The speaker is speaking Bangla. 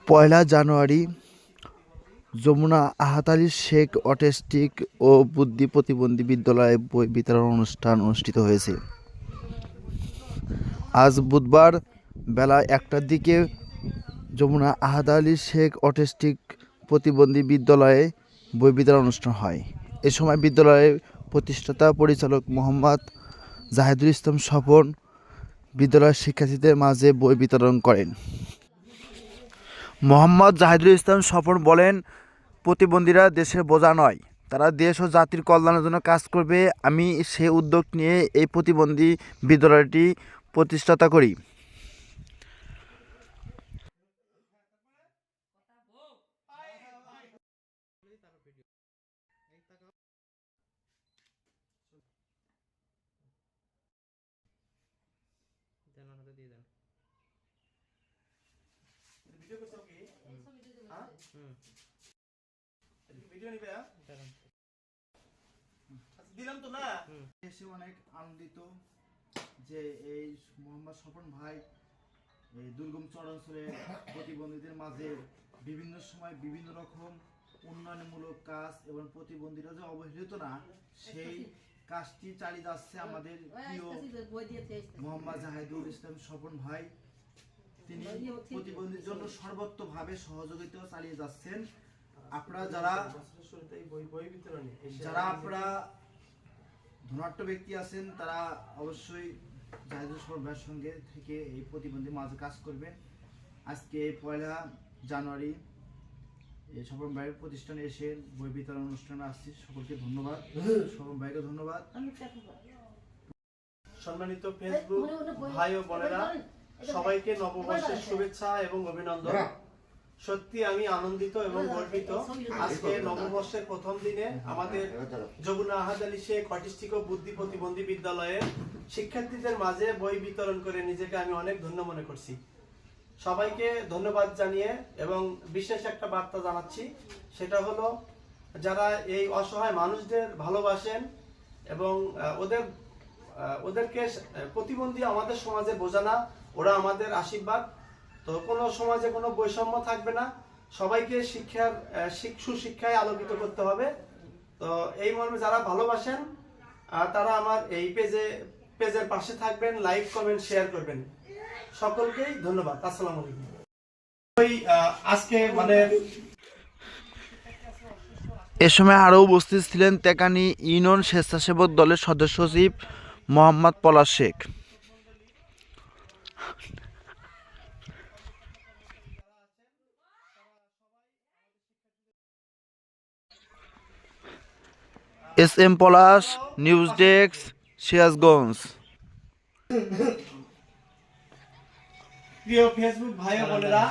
পয়লা জানুয়ারি যমুনা আহাদ আলী শেখ অটিস্টিক ও বুদ্ধি প্রতিবন্ধী বিদ্যালয়ে বই বিতরণ অনুষ্ঠান অনুষ্ঠিত হয়েছে। আজ বুধবার বেলা ১টার দিকে যমুনা আহাদ আলী শেখ অটিস্টিক প্রতিবন্ধী বিদ্যালয়ে বই বিতরণ অনুষ্ঠান হয়। এ সময় বিদ্যালয়ের প্রতিষ্ঠাতা পরিচালক মোহাম্মদ জাহিদুল ইসলাম স্বপন বিদ্যালয়ের শিক্ষার্থীদের মাঝে বই বিতরণ করেন। মোহাম্মদ জাহিদুল ইসলাম স্বপন বলেন, প্রতিবন্ধীরা দেশের বোঝা নয়, তারা দেশ ও জাতির কল্যাণের জন্য কাজ করবে। আমি সে উদ্যোগ নিয়ে এই প্রতিবন্ধী বিদ্যালয়টি প্রতিষ্ঠাতা করি। এসে অনেক আনন্দিত যে এই মোহাম্মদ স্বপন ভাই এই দুর্গম চরাঞ্চলে প্রতিবন্ধীদের মাঝে বিভিন্ন সময় বিভিন্ন রকম উন্নয়নমূলক কাজ এবং প্রতিবন্ধীরা যে অবহেলিত না সেই কাজটি চালিয়ে যাচ্ছে আমাদের প্রিয় মোহাম্মদ জাহিদুল ইসলাম স্বপন ভাই। তিনি প্রতিবন্ধীর জন্য সর্বোত্তভাবে সহযোগিতা চালিয়ে যাচ্ছেন। আপনারা যারা আপনারা ধনাঢ্য ব্যক্তি আছেন তারা অবশ্যই জাহিদুল স্বপন ভাইয়ের সঙ্গে থেকে এই প্রতিবন্ধী মাঝে কাজ করবেন। আজকে পয়লা জানুয়ারি এই স্বপন ভাইয়ের প্রতিষ্ঠানে এসে বই বিতরণ অনুষ্ঠানে আসছি। সকলকে ধন্যবাদ, স্বপন ভাইকে ধন্যবাদ। সম্মানিত ফেসবুক ভাই ও বোনেরা, সবাইকে নববর্ষের শুভেচ্ছা এবং অভিনন্দন। সত্যি আমি আনন্দিত এবং গর্বিত। আজকে নববর্ষের প্রথম দিনে আমাদের যমুনা আহাদ আলী শেখ অটিস্টিক ও বুদ্ধি প্রতিবন্ধী বিদ্যালয়ের শিক্ষার্থীদের মাঝে বই বিতরণ করে নিজেকে আমি অনেক ধন্য মনে করছি। সবাইকে ধন্যবাদ জানিয়ে এবং বিশেষ একটা বার্তা জানাচ্ছি, সেটা হলো যারা এই অসহায় মানুষদের ভালোবাসেন এবং ওদেরকে প্রতিবন্ধী আমাদের সমাজে বোঝা না, ওরা আমাদের আশীর্বাদ। তো কোনো সমাজে কোনো বৈষম্য থাকবে না, সবাইকে সুশিক্ষায় আলোকিত করতে হবে। তো এই মর্মে যারা ভালোবাসেন তারা আমার এই পেজের পাশে থাকবেন, লাইক কমেন্ট শেয়ার করবেন। সকলকেই ধন্যবাদ। আসসালামু আলাইকুম। আজকে এ সময় আরও উপস্থিত ছিলেন তেকানি ইউনিয়ন স্বেচ্ছাসেবক দলের সদস্য সচিব মোহাম্মদ পলাশ শেখ। SM পলাশ, নিউজ ডেস্ক, সিরাজগঞ্জ। প্রিয় ফেসবুক ভাই ও বোনেরা,